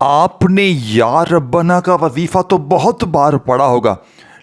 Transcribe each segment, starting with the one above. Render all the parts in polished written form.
آپ نے یا ربنا کا وظیفہ تو بہت بار پڑھا ہوگا،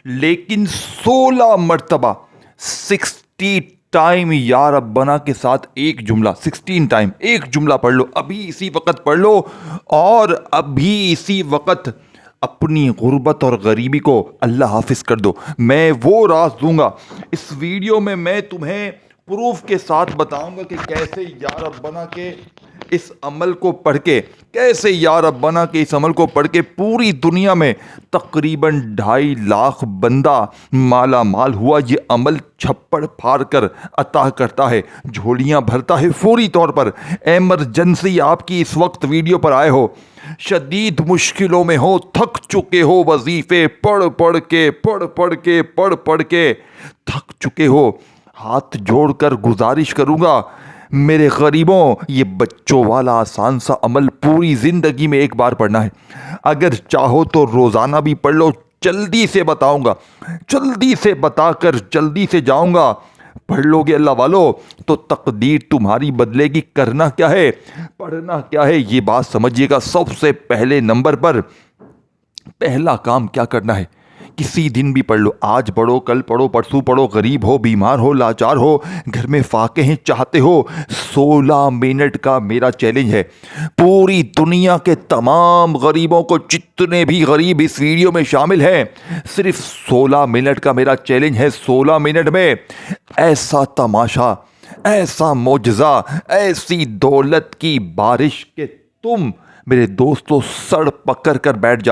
لیکن 16 مرتبہ 60 ٹائم یا ربنا کے ساتھ ایک جملہ 16 ٹائم ایک جملہ پڑھ لو، ابھی اسی وقت پڑھ لو اور ابھی اسی وقت اپنی غربت اور غریبی کو اللہ حافظ کر دو۔ میں وہ راز دوں گا اس ویڈیو میں تمہیں پروف کے ساتھ بتاؤں گا کہ کیسے یا ربنا کے اس عمل کو پڑھ کے پوری دنیا میں تقریباً 2.5 لاکھ بندہ مالا مال ہوا۔ یہ عمل چھپڑ پھاڑ کر عطا کرتا ہے، جھولیاں بھرتا ہے فوری طور پر۔ ایمرجنسی آپ کی اس وقت ویڈیو پر آئے ہو، شدید مشکلوں میں ہو، تھک چکے ہو، وظیفے پڑھ پڑھ کے تھک چکے ہو، ہاتھ جوڑ کر گزارش کروں گا میرے غریبوں، یہ بچوں والا آسان سا عمل پوری زندگی میں ایک بار پڑھنا ہے۔ اگر چاہو تو روزانہ بھی پڑھ لو، جلدی سے بتاؤں گا، جلدی سے بتا کر جلدی سے جاؤں گا۔ پڑھ لو گے اللہ والو تو تقدیر تمہاری بدلے گی۔ کرنا کیا ہے، پڑھنا کیا ہے، یہ بات سمجھیے گا۔ سب سے پہلے نمبر پر پہلا کام کیا کرنا ہے، کسی دن بھی پڑھ لو، آج پڑھو، کل پڑھو، پرسوں پڑھو، غریب ہو، بیمار ہو، لاچار ہو، گھر میں فاقے ہیں، چاہتے ہو 16 منٹ کا میرا چیلنج ہے۔ پوری دنیا کے تمام غریبوں کو، جتنے بھی غریب اس ویڈیو میں شامل ہیں، صرف 16 منٹ کا میرا چیلنج ہے۔ 16 منٹ میں ایسا تماشا، ایسا معجزہ، ایسی دولت کی بارش کہ تم میرے دوستو سر پکڑ کر بیٹھ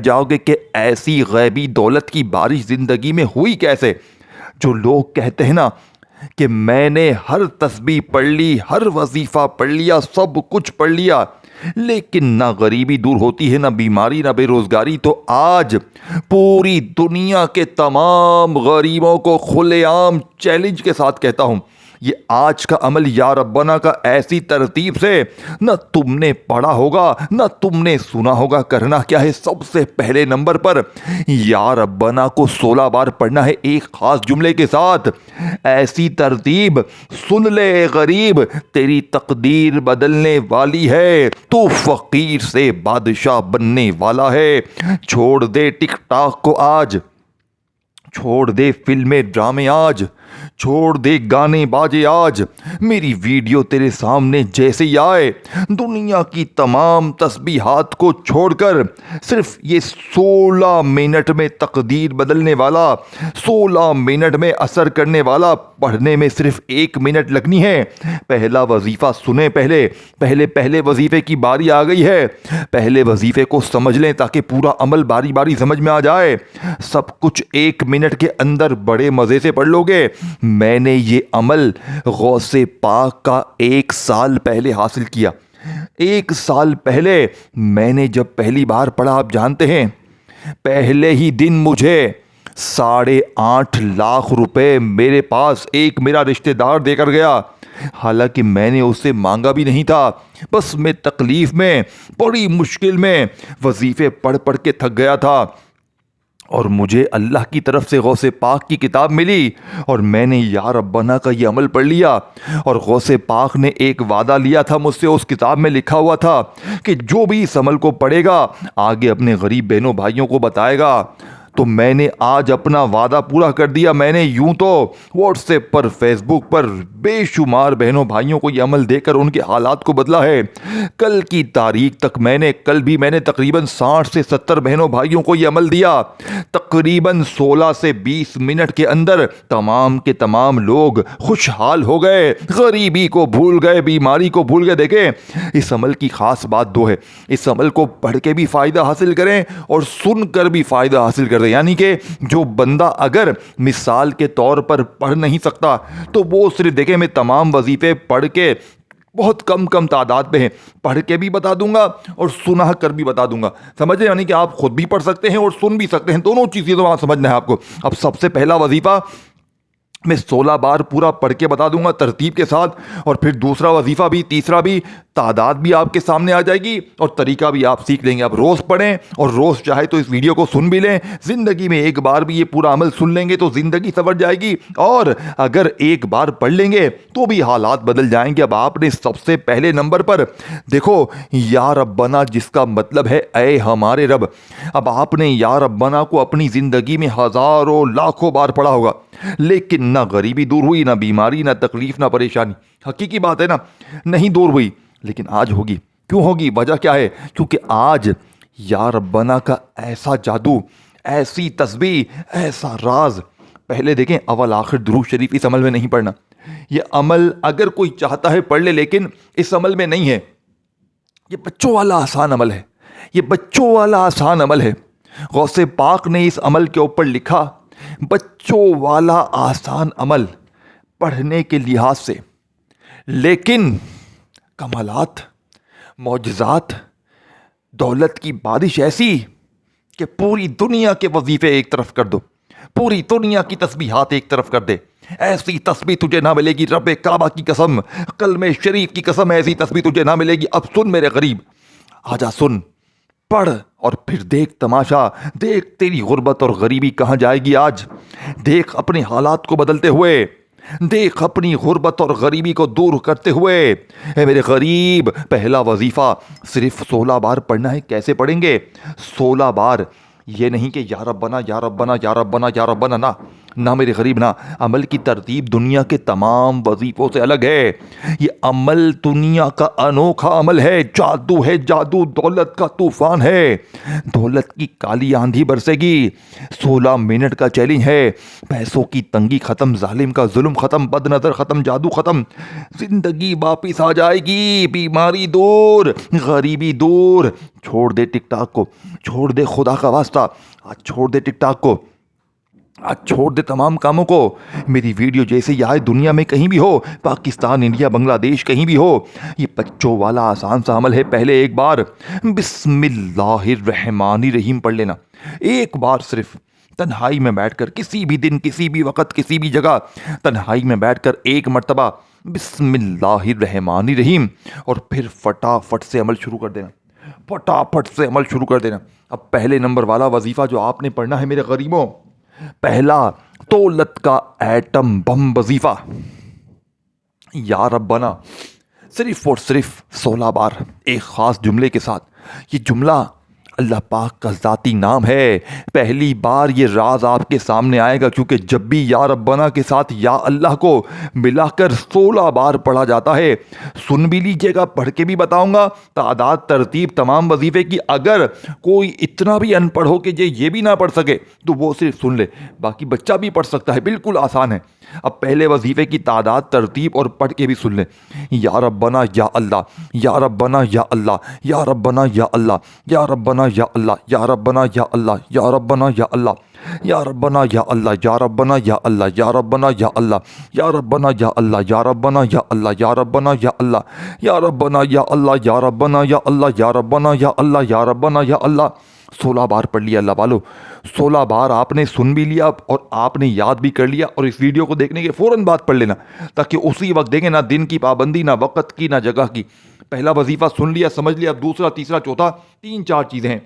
جاؤ گے کہ ایسی غیبی دولت کی بارش زندگی میں ہوئی کیسے۔ جو لوگ کہتے ہیں نا کہ میں نے ہر تسبیح پڑھ لی، ہر وظیفہ پڑھ لیا، سب کچھ پڑھ لیا، لیکن نہ غریبی دور ہوتی ہے، نہ بیماری، نہ بے روزگاری، تو آج پوری دنیا کے تمام غریبوں کو کھلے عام چیلنج کے ساتھ کہتا ہوں، یہ آج کا عمل یا ربنا کا ایسی ترتیب سے نہ تم نے پڑھا ہوگا، نہ تم نے سنا ہوگا۔ کرنا کیا ہے، سب سے پہلے نمبر پر یا ربنا کو 16 بار پڑھنا ہے ایک خاص جملے کے ساتھ۔ ایسی ترتیب، سن لے غریب، تیری تقدیر بدلنے والی ہے، تو فقیر سے بادشاہ بننے والا ہے۔ چھوڑ دے ٹک ٹاک کو آج، چھوڑ دے فلمیں ڈرامے آج، چھوڑ دے گانے باجے آج۔ میری ویڈیو تیرے سامنے جیسے ہی آئے، دنیا کی تمام تسبیحات کو چھوڑ کر صرف یہ 16 منٹ میں تقدیر بدلنے والا، 16 منٹ میں اثر کرنے والا پڑھنے میں صرف 1 منٹ لگنی ہے۔ پہلا وظیفہ سنیں، پہلے وظیفے کی باری آ گئی ہے۔ پہلے وظیفے کو سمجھ لیں تاکہ پورا عمل باری باری سمجھ میں آ جائے۔ سب کچھ 1 منٹ کے اندر بڑے مزے سے پڑھ لو گے۔ میں نے یہ عمل غوث پاک کا 1 سال پہلے حاصل کیا۔ 1 سال پہلے میں نے جب پہلی بار پڑھا، آپ جانتے ہیں، پہلے ہی دن مجھے 8.5 لاکھ روپے میرے پاس ایک میرا رشتہ دار دے کر گیا۔ حالانکہ میں نے اس سے مانگا بھی نہیں تھا، بس میں تکلیف میں، بڑی مشکل میں وظیفے پڑھ کے تھک گیا تھا، اور مجھے اللہ کی طرف سے غوث پاک کی کتاب ملی، اور میں نے یا ربنا کا یہ عمل پڑھ لیا۔ اور غوث پاک نے ایک وعدہ لیا تھا مجھ سے، اس کتاب میں لکھا ہوا تھا کہ جو بھی اس عمل کو پڑھے گا آگے اپنے غریب بہنوں بھائیوں کو بتائے گا۔ تو میں نے آج اپنا وعدہ پورا کر دیا۔ میں نے یوں تو واٹس ایپ پر، فیس بک پر بے شمار بہنوں بھائیوں کو یہ عمل دے کر ان کے حالات کو بدلا ہے۔ کل کی تاریخ تک کل بھی میں نے تقریباً 60 سے 70 بہنوں بھائیوں کو یہ عمل دیا۔ تقریباً 16 سے 20 منٹ کے اندر تمام کے تمام لوگ خوشحال ہو گئے، غریبی کو بھول گئے، بیماری کو بھول گئے۔ دیکھیں، اس عمل کی خاص بات 2 ہے۔ اس عمل کو پڑھ کے بھی فائدہ حاصل کریں اور سن کر بھی فائدہ حاصل کریں۔ یعنی کہ جو بندہ اگر مثال کے طور پر پڑھ نہیں سکتا تو وہ صرف، دیکھیں، میں تمام وظیفے پڑھ کے بہت کم تعداد پہ ہیں، پڑھ کے بھی بتا دوں گا اور سنا کر بھی بتا دوں گا، سمجھے؟ یعنی کہ آپ خود بھی پڑھ سکتے ہیں اور سن بھی سکتے ہیں، دونوں چیزیں تو آپ سمجھنا ہے آپ کو۔ اب سب سے پہلا وظیفہ میں 16 بار پورا پڑھ کے بتا دوں گا ترتیب کے ساتھ، اور پھر دوسرا وظیفہ بھی، تیسرا بھی تعداد بھی آپ کے سامنے آ جائے گی اور طریقہ بھی آپ سیکھ لیں گے. آپ روز پڑھیں اور روز چاہے تو اس ویڈیو کو سن بھی لیں. زندگی میں ایک بار بھی یہ پورا عمل سن لیں گے تو زندگی سنور جائے گی, اور اگر ایک بار پڑھ لیں گے تو بھی حالات بدل جائیں گے. اب آپ نے سب سے پہلے نمبر پر دیکھو یا ربنا, جس کا مطلب ہے اے ہمارے رب. اب آپ نے یا ربنا کو اپنی زندگی میں ہزاروں لاکھوں بار پڑھا ہوگا, لیکن نہ غریبی دور ہوئی, نہ بیماری, نہ تکلیف, نہ پریشانی. حقیقی بات ہے نا, نہیں دور ہوئی, لیکن آج ہوگی. کیوں ہوگی؟ وجہ کیا ہے؟ کیونکہ آج یا ربنا کا ایسا جادو, ایسی تسبیح, ایسا راز. پہلے دیکھیں اول آخر درود شریف اس عمل میں نہیں پڑھنا. یہ عمل اگر کوئی چاہتا ہے پڑھ لے, لیکن اس عمل میں نہیں ہے. یہ بچوں والا آسان عمل ہے, یہ بچوں والا آسان عمل ہے. غوث پاک نے اس عمل کے اوپر لکھا, بچوں والا آسان عمل پڑھنے کے لحاظ سے, لیکن کمالات, معجزات, دولت کی بارش ایسی کہ پوری دنیا کے وظیفے ایک طرف کر دو, پوری دنیا کی تسبیحات ایک طرف کر دے. ایسی تسبیح تجھے نہ ملے گی, رب کعبہ کی قسم, کلمہ شریف کی قسم, ایسی تسبیح تجھے نہ ملے گی. اب سن میرے غریب, آجا سن, پڑھ اور پھر دیکھ تماشا, دیکھ تیری غربت اور غریبی کہاں جائے گی آج. دیکھ اپنے حالات کو بدلتے ہوئے, دیکھ اپنی غربت اور غریبی کو دور کرتے ہوئے. اے میرے غریب, پہلا وظیفہ صرف 16 بار پڑھنا ہے. کیسے پڑھیں گے؟ 16 بار. یہ نہیں کہ یا ربنا یا ربنا یا ربنا یا ربنا, نہ میرے غریب نہ. عمل کی ترتیب دنیا کے تمام وظیفوں سے الگ ہے. یہ عمل دنیا کا انوکھا عمل ہے, جادو ہے جادو, دولت کا طوفان ہے. دولت کی کالی آندھی برسے گی. 16 منٹ کا چیلنج ہے. پیسوں کی تنگی ختم, ظالم کا ظلم ختم, بد نظر ختم, جادو ختم, زندگی واپس آ جائے گی. بیماری دور, غریبی دور. چھوڑ دے ٹک ٹاک کو, چھوڑ دے خدا کا واسطہ, آج چھوڑ دے ٹک ٹاک کو, آج چھوڑ دے تمام کاموں کو. میری ویڈیو جیسے یہ آئے دنیا میں کہیں بھی ہو, پاکستان, انڈیا, بنگلہ دیش, کہیں بھی ہو, یہ بچوں والا آسان سا عمل ہے. پہلے ایک بار بسم اللہ الرحمن الرحیم پڑھ لینا. ایک بار صرف تنہائی میں بیٹھ کر, کسی بھی دن, کسی بھی وقت, کسی بھی جگہ, تنہائی میں بیٹھ کر ایک مرتبہ بسم اللہ الرحمن الرحیم, اور پھر فٹافٹ سے عمل شروع کر دینا, فٹافٹ سے عمل شروع کر دینا. اب پہلے نمبر والا وظیفہ جو آپ نے پڑھنا ہے میرے غریبوں, پہلا دولت کا ایٹم بم وظیفہ, یا ربنا, صرف اور صرف 16 بار ایک خاص جملے کے ساتھ. یہ جملہ اللہ پاک کا ذاتی نام ہے. پہلی بار یہ راز آپ کے سامنے آئے گا, کیونکہ جب بھی یا ربنا کے ساتھ یا اللہ کو ملا کر 16 بار پڑھا جاتا ہے. سن بھی لیجئے گا, پڑھ کے بھی بتاؤں گا تعداد, ترتیب, تمام وظیفے کی. اگر کوئی اتنا بھی ان پڑھ ہو کہ یہ بھی نہ پڑھ سکے تو وہ صرف سن لے, باقی بچہ بھی پڑھ سکتا ہے, بالکل آسان ہے. اب پہلے وظیفے کی تعداد, ترتیب اور پڑھ کے بھی سن لیں. یا ربنا یا اللہ, یا ربنا یا اللہ, یا ربنا یا اللہ, یا ربنا یا اللہ, یا ربنا یا اللہ, یا ربنا یا اللہ, یا ربنا یا اللہ, یا ربنا یا اللہ, یا ربنا یا اللہ, یا ربنا یا اللہ, یا ربنا یا اللہ, یا ربنا یا اللہ, یا ربنا یا اللہ, یا ربنا یا اللہ, یا ربنا یا اللہ, یا ربنا یا اللہ. 16 بار پڑھ لیا اللہ والو, 16 بار آپ نے سن بھی لیا اور آپ نے یاد بھی کر لیا. اور اس ویڈیو کو دیکھنے کے فوراً بعد پڑھ لینا, تاکہ اسی وقت دیکھیں, نہ دن کی پابندی, نہ وقت کی, نہ جگہ کی. پہلا وظیفہ سن لیا, سمجھ لیا. اب دوسرا, تیسرا, چوتھا, 3-4 چیزیں ہیں.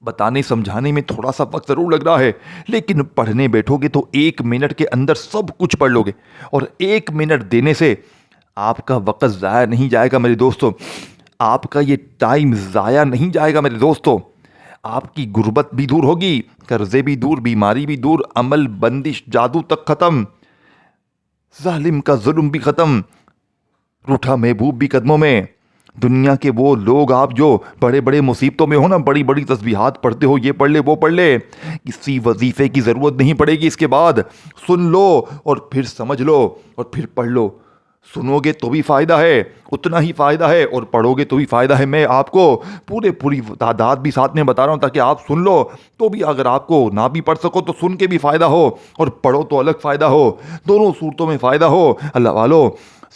بتانے سمجھانے میں تھوڑا سا وقت ضرور لگ رہا ہے, لیکن پڑھنے بیٹھو گے تو 1 منٹ کے اندر سب کچھ پڑھ لو گے. اور 1 منٹ دینے سے آپ کا وقت ضائع نہیں جائے گا میرے دوستو, آپ کا یہ ٹائم ضائع نہیں جائے گا میرے دوستو. آپ کی غربت بھی دور ہوگی, قرضے بھی دور, بیماری بھی دور, عمل, بندش, جادو تک ختم, ظالم کا ظلم بھی ختم, روٹھا محبوب بھی قدموں میں. دنیا کے وہ لوگ آپ جو بڑے بڑے مصیبتوں میں ہو نا, بڑی بڑی تسبیحات پڑھتے ہو, یہ پڑھ لے, وہ پڑھ لے, کسی وظیفے کی ضرورت نہیں پڑے گی. اس کے بعد سن لو اور پھر سمجھ لو اور پھر پڑھ لو. سنو گے تو بھی فائدہ ہے, اتنا ہی فائدہ ہے, اور پڑھو گے تو بھی فائدہ ہے. میں آپ کو پوری تعداد بھی ساتھ میں بتا رہا ہوں تاکہ آپ سن لو تو بھی, اگر آپ کو نہ بھی پڑھ سکو تو سن کے بھی فائدہ ہو, اور پڑھو تو الگ فائدہ ہو, دونوں صورتوں میں فائدہ ہو. اللہ والو,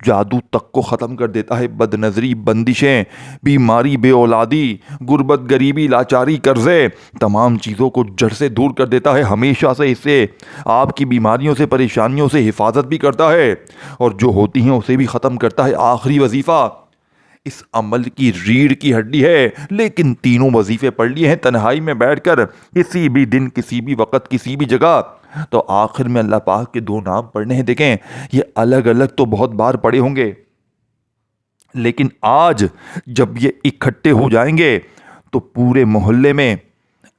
جادو تک کو ختم کر دیتا ہے، بد نظری، بندشیں، بیماری، بے اولادی، غربت، غریبی، لاچاری، قرضے، تمام چیزوں کو جڑ سے دور کر دیتا ہے، ہمیشہ سے اس سے آپ کی بیماریوں سے، پریشانیوں سے حفاظت بھی کرتا ہے اور جو ہوتی ہیں اسے بھی ختم کرتا ہے۔ آخری وظیفہ اس عمل کی ریڑھ کی ہڈی ہے، لیکن تینوں وظیفے پڑھ لیے ہیں تنہائی میں بیٹھ کر، کسی بھی دن، کسی بھی وقت، کسی بھی جگہ، تو آخر میں اللہ پاک کے دو نام پڑھنے ہیں۔ دیکھیں یہ الگ الگ تو بہت بار پڑھے ہوں گے، لیکن آج جب یہ اکٹھے ہو جائیں گے تو پورے محلے میں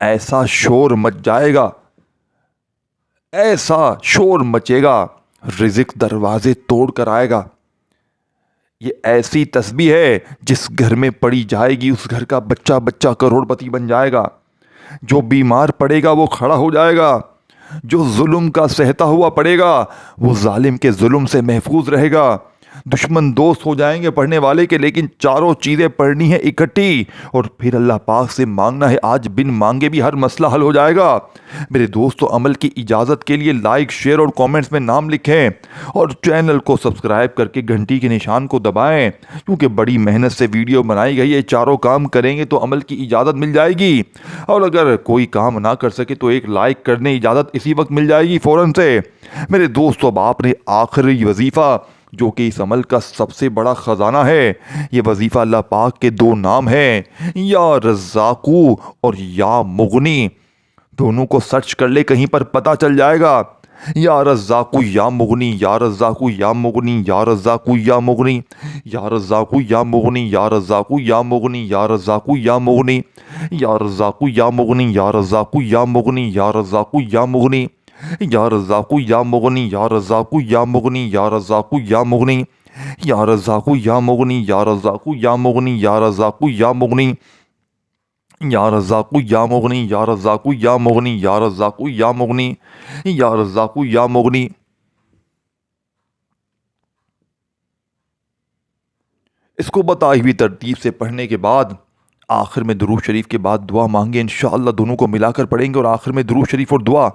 ایسا شور مچ جائے گا، ایسا شور مچے گا، رزق دروازے توڑ کر آئے گا۔ یہ ایسی تسبیح ہے جس گھر میں پڑی جائے گی اس گھر کا بچہ بچہ کروڑ پتی بن جائے گا، جو بیمار پڑے گا وہ کھڑا ہو جائے گا، جو ظلم کا سہتا ہوا پڑے گا وہ ظالم کے ظلم سے محفوظ رہے گا، دشمن دوست ہو جائیں گے پڑھنے والے کے، لیکن چاروں چیزیں پڑھنی ہیں اکٹھی اور پھر اللہ پاک سے مانگنا ہے۔ آج بن مانگے بھی ہر مسئلہ حل ہو جائے گا۔ میرے دوستو، عمل کی اجازت کے لیے لائک، شیئر اور کامنٹس میں نام لکھیں اور چینل کو سبسکرائب کر کے گھنٹی کے نشان کو دبائیں، کیونکہ بڑی محنت سے ویڈیو بنائی گئی ہے۔ چاروں کام کریں گے تو عمل کی اجازت مل جائے گی، اور اگر کوئی کام نہ کر سکے تو ایک لائک کرنے اجازت اسی وقت مل جائے گی فوراً سے۔ میرے دوستو، اب آپ نے آخری وظیفہ جو کہ اس عمل کا سب سے بڑا خزانہ ہے، یہ وظیفہ اللہ پاک کے دو نام ہیں، یا رزاقو اور یا مغنی۔ دونوں کو سرچ کر لے، کہیں پر پتہ چل جائے گا، یا رزاقو یا مغنی، یا رزاقو یا مغنی، یا رزاقو یا مغنی، یا رزاقو یا مغنی، یا رزاقو یا مغنی، یا رزاقو یا مغنی، یا رزاقو یا مغنی، یا رزاقو یا مغنی، یا رزاقو یا مغنی، یا رزاقو یا مغنی، یا رزاقو یا مغنی، یا رزاقو یا مغنی، یا رزاقو یا مغنی، یا رزاقو یا مغنی، یا رزاقو یا مغنی، یا رزاقو یا مغنی، یا رزاقو یا مغنی، یا رزاقو یا مغنی، یا رزاقو یا مغنی۔ اس کو بتائی ہوئی ترتیب سے پڑھنے کے بعد آخر میں درود شریف کے بعد دعا مانگیں، انشاءاللہ دونوں کو ملا کر پڑھیں گے، اور آخر میں درود شریف اور دعا